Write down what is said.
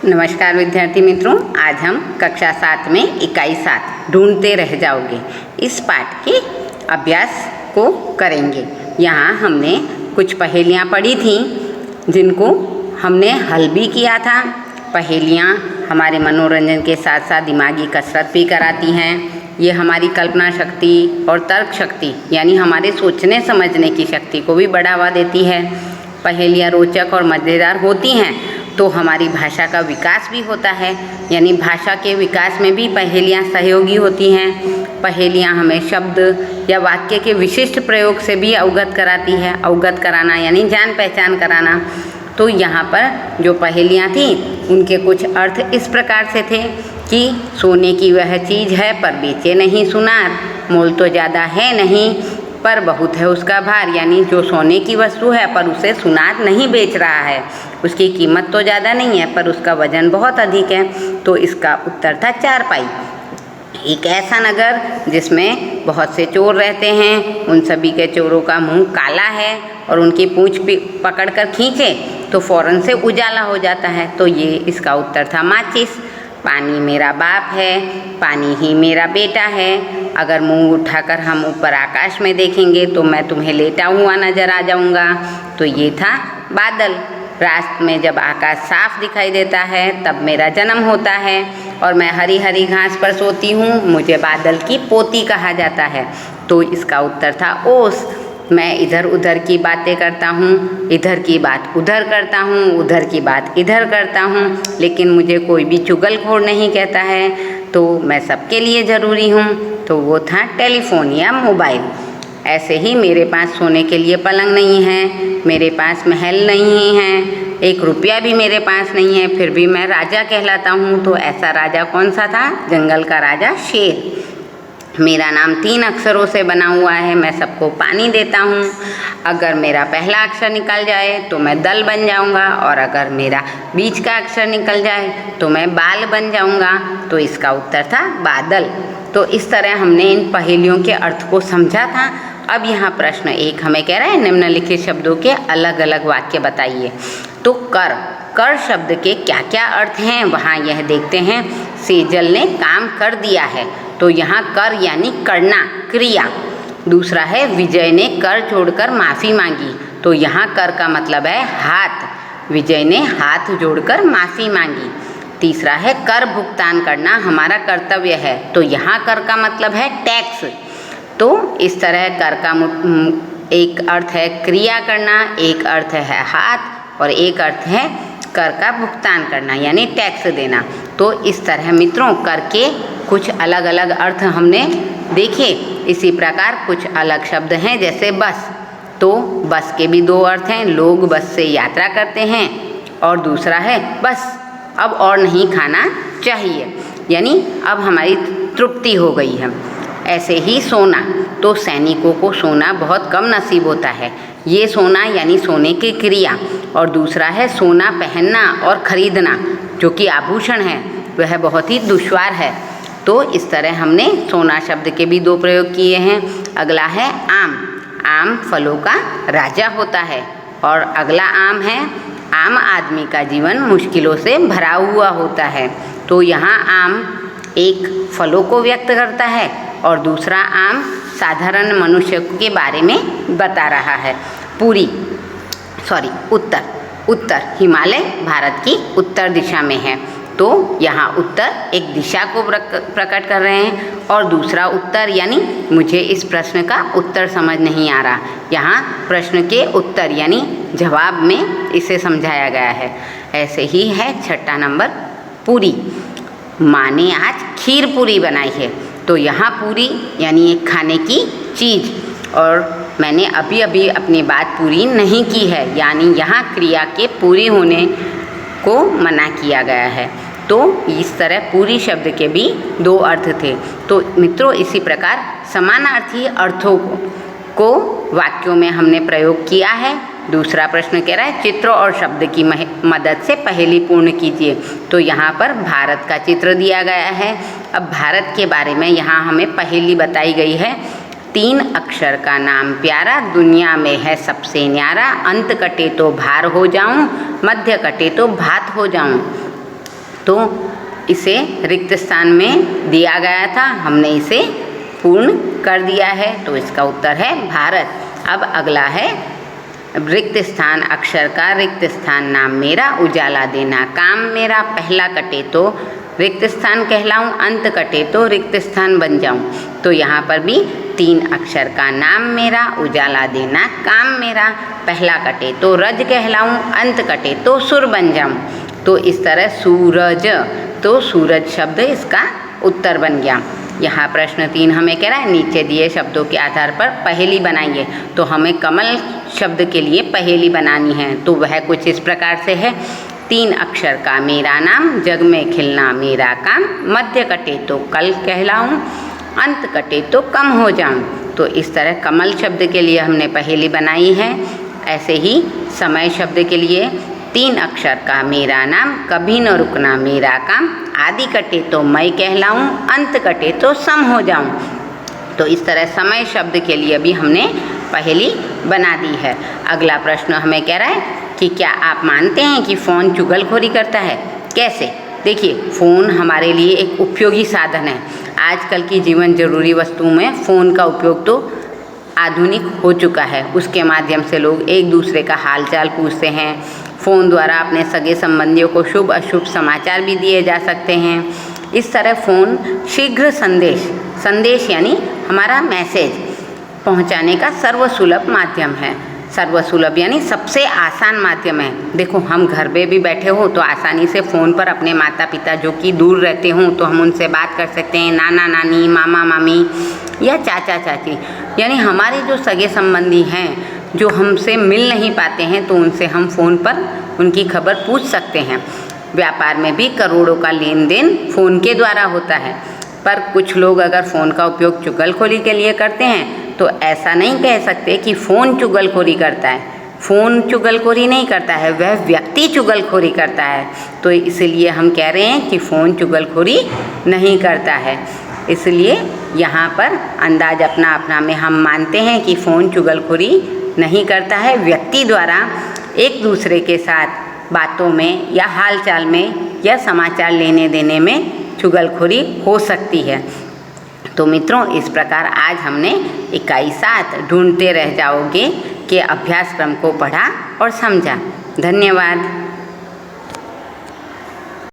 नमस्कार विद्यार्थी मित्रों, आज हम कक्षा 7 में इकाई 7 ढूंढते रह जाओगे इस पाठ के अभ्यास को करेंगे। यहाँ हमने कुछ पहेलियाँ पढ़ी थी जिनको हमने हल भी किया था। पहेलियाँ हमारे मनोरंजन के साथ साथ दिमागी कसरत भी कराती हैं। ये हमारी कल्पना शक्ति और तर्क शक्ति यानी हमारे सोचने समझने की शक्ति को भी बढ़ावा देती है। पहेलियाँ रोचक और मज़ेदार होती हैं तो हमारी भाषा का विकास भी होता है, यानी भाषा के विकास में भी पहेलियाँ सहयोगी होती हैं। पहेलियाँ हमें शब्द या वाक्य के विशिष्ट प्रयोग से भी अवगत कराती है। अवगत कराना यानी जान पहचान कराना। तो यहाँ पर जो पहेलियाँ थी उनके कुछ अर्थ इस प्रकार से थे कि सोने की वह चीज़ है पर बेचे नहीं सुनार, मोल तो ज़्यादा है नहीं पर बहुत है उसका भार, यानी जो सोने की वस्तु है पर उसे सुनार नहीं बेच रहा है, उसकी कीमत तो ज़्यादा नहीं है पर उसका वजन बहुत अधिक है। तो इसका उत्तर था चारपाई। एक ऐसा नगर जिसमें बहुत से चोर रहते हैं, उन सभी के चोरों का मुंह काला है और उनकी पूंछ पकड़ कर खींचे तो फौरन से उजाला हो जाता है। तो ये इसका उत्तर था माचिस। पानी मेरा बाप है, पानी ही मेरा बेटा है, अगर मुंह उठाकर हम ऊपर आकाश में देखेंगे तो मैं तुम्हें लेटा हुआ नजर आ जाऊंगा। तो ये था बादल। रात में जब आकाश साफ दिखाई देता है तब मेरा जन्म होता है और मैं हरी हरी घास पर सोती हूँ, मुझे बादल की पोती कहा जाता है। तो इसका उत्तर था ओस। मैं इधर उधर की बातें करता हूँ, इधर की बात उधर करता हूँ, उधर की बात इधर करता हूँ, लेकिन मुझे कोई भी चुगलखोर नहीं कहता है, तो मैं सबके लिए ज़रूरी हूँ। तो वो था टेलीफोन या मोबाइल। ऐसे ही मेरे पास सोने के लिए पलंग नहीं है, मेरे पास महल नहीं है, 1 रुपया भी मेरे पास नहीं है, फिर भी मैं राजा कहलाता हूँ। तो ऐसा राजा कौन सा था? जंगल का राजा शेर। मेरा नाम 3 अक्षरों से बना हुआ है, मैं सबको पानी देता हूँ, अगर मेरा पहला अक्षर निकल जाए तो मैं दल बन जाऊँगा और अगर मेरा बीच का अक्षर निकल जाए तो मैं बाल बन जाऊँगा। तो इसका उत्तर था बादल। तो इस तरह हमने इन पहेलियों के अर्थ को समझा था। अब यहाँ प्रश्न 1 हमें कह रहा है निम्नलिखित शब्दों के अलग अलग वाक्य बताइए। तो कर शब्द के क्या क्या अर्थ हैं वहाँ यह देखते हैं। सेजल ने काम कर दिया है, तो यहाँ कर यानी करना, क्रिया। दूसरा है विजय ने कर छोड़कर माफ़ी मांगी, तो यहाँ कर का मतलब है हाथ। विजय ने हाथ जोड़कर माफ़ी मांगी। तीसरा है कर भुगतान करना हमारा कर्तव्य है, तो यहाँ कर का मतलब है टैक्स। तो इस तरह कर का एक अर्थ है क्रिया करना, एक अर्थ है हाथ और एक अर्थ है कर का भुगतान करना यानी टैक्स देना। तो इस तरह मित्रों कर के कुछ अलग अलग अर्थ हमने देखे। इसी प्रकार कुछ अलग शब्द हैं जैसे बस। तो बस के भी 2 अर्थ हैं, लोग बस से यात्रा करते हैं, और दूसरा है बस अब और नहीं खाना चाहिए, यानी अब हमारी तृप्ति हो गई है। ऐसे ही सोना, तो सैनिकों को सोना बहुत कम नसीब होता है, ये सोना यानी सोने की क्रिया। और दूसरा है सोना पहनना और खरीदना, जो कि आभूषण है, वह बहुत ही दुश्वार है। तो इस तरह हमने सोना शब्द के भी 2 प्रयोग किए हैं। अगला है आम। आम फलों का राजा होता है। और अगला आम है आम आदमी का जीवन मुश्किलों से भरा हुआ होता है। तो यहाँ आम एक फलों को व्यक्त करता है और दूसरा आम साधारण मनुष्य के बारे में बता रहा है। उत्तर हिमालय भारत की उत्तर दिशा में है, तो यहाँ उत्तर एक दिशा को प्रकट कर रहे हैं। और दूसरा उत्तर यानी मुझे इस प्रश्न का उत्तर समझ नहीं आ रहा, यहाँ प्रश्न के उत्तर यानी जवाब में इसे समझाया गया है। ऐसे ही है 6ठा नंबर पूरी। माँ ने आज खीर पूरी बनाई है, तो यहाँ पूरी यानी एक खाने की चीज़, और मैंने अभी अभी अपनी बात पूरी नहीं की है, यानी यहाँ क्रिया के पूरी होने को मना किया गया है। तो इस तरह पूरी शब्द के भी 2 अर्थ थे। तो मित्रों इसी प्रकार समानार्थी अर्थों को वाक्यों में हमने प्रयोग किया है। दूसरा प्रश्न कह रहा है चित्र और शब्द की मदद से पहेली पूर्ण कीजिए। तो यहाँ पर भारत का चित्र दिया गया है। अब भारत के बारे में यहाँ हमें पहेली बताई गई है। 3 अक्षर का नाम प्यारा, दुनिया में है सबसे न्यारा, अंत कटे तो भार हो जाऊं, मध्य कटे तो भात हो जाऊं। तो इसे रिक्त स्थान में दिया गया था, हमने इसे पूर्ण कर दिया है, तो इसका उत्तर है भारत। अब अगला है रिक्त स्थान अक्षर का रिक्त स्थान नाम मेरा, उजाला देना काम मेरा, पहला कटे तो रिक्त स्थान कहलाऊं, अंत कटे तो रिक्त स्थान बन जाऊं। तो यहाँ पर भी 3 अक्षर का नाम मेरा, उजाला देना काम मेरा, पहला कटे तो रज कहलाऊं, अंत कटे तो सुर बन जाऊं। तो इस तरह सूरज, तो सूरज शब्द इसका उत्तर बन गया। यहाँ प्रश्न 3 हमें कह रहा है नीचे दिए शब्दों के आधार पर पहेली बनाइए। तो हमें कमल शब्द के लिए पहेली बनानी है, तो वह कुछ इस प्रकार से है। 3 अक्षर का मेरा नाम, जग में खिलना मेरा काम, मध्य कटे तो कल कहलाऊं, अंत कटे तो कम हो जाऊं। तो इस तरह कमल शब्द के लिए हमने पहेली बनाई है। ऐसे ही समय शब्द के लिए 3 अक्षर का मेरा नाम, कभी न रुकना मेरा काम, आदि कटे तो मैं कहलाऊं, अंत कटे तो सम हो जाऊं। तो इस तरह समय शब्द के लिए भी हमने पहेली बना दी है। अगला प्रश्न हमें कह रहा है कि क्या आप मानते हैं कि फ़ोन चुगलखोरी करता है? कैसे? देखिए, फ़ोन हमारे लिए एक उपयोगी साधन है। आजकल की जीवन जरूरी वस्तुओं में फ़ोन का उपयोग तो आधुनिक हो चुका है। उसके माध्यम से लोग एक दूसरे का हाल चाल पूछते हैं। फ़ोन द्वारा अपने सगे संबंधियों को शुभ अशुभ समाचार भी दिए जा सकते हैं। इस तरह फ़ोन शीघ्र संदेश यानी हमारा मैसेज पहुंचाने का सर्वसुलभ माध्यम है। सर्वसुलभ यानी सबसे आसान माध्यम है। देखो, हम घर पे भी बैठे हो तो आसानी से फ़ोन पर अपने माता पिता जो कि दूर रहते हों तो हम उनसे बात कर सकते हैं। नाना नानी, मामा मामी या चाचा चाची, यानी हमारे जो सगे संबंधी हैं जो हमसे मिल नहीं पाते हैं, तो उनसे हम फ़ोन पर उनकी खबर पूछ सकते हैं। व्यापार में भी करोड़ों का लेन देन फ़ोन के द्वारा होता है। पर कुछ लोग अगर फ़ोन का उपयोग चुगलखोरी के लिए करते हैं तो ऐसा नहीं कह सकते कि फ़ोन चुगलखोरी करता है। फ़ोन चुगलखोरी नहीं करता है, वह व्यक्ति चुगलखोरी करता है। तो इसलिए हम कह रहे हैं कि फ़ोन चुगलखोरी नहीं करता है। इसलिए यहाँ पर अंदाज अपना अपना में हम मानते हैं कि फ़ोन चुगलखोरी नहीं करता है। व्यक्ति द्वारा एक दूसरे के साथ बातों में या हालचाल में या समाचार लेने देने में चुगलखोरी हो सकती है। तो मित्रों, इस प्रकार आज हमने इकाई 7 ढूंढते रह जाओगे के अभ्यास क्रम को पढ़ा और समझा। धन्यवाद।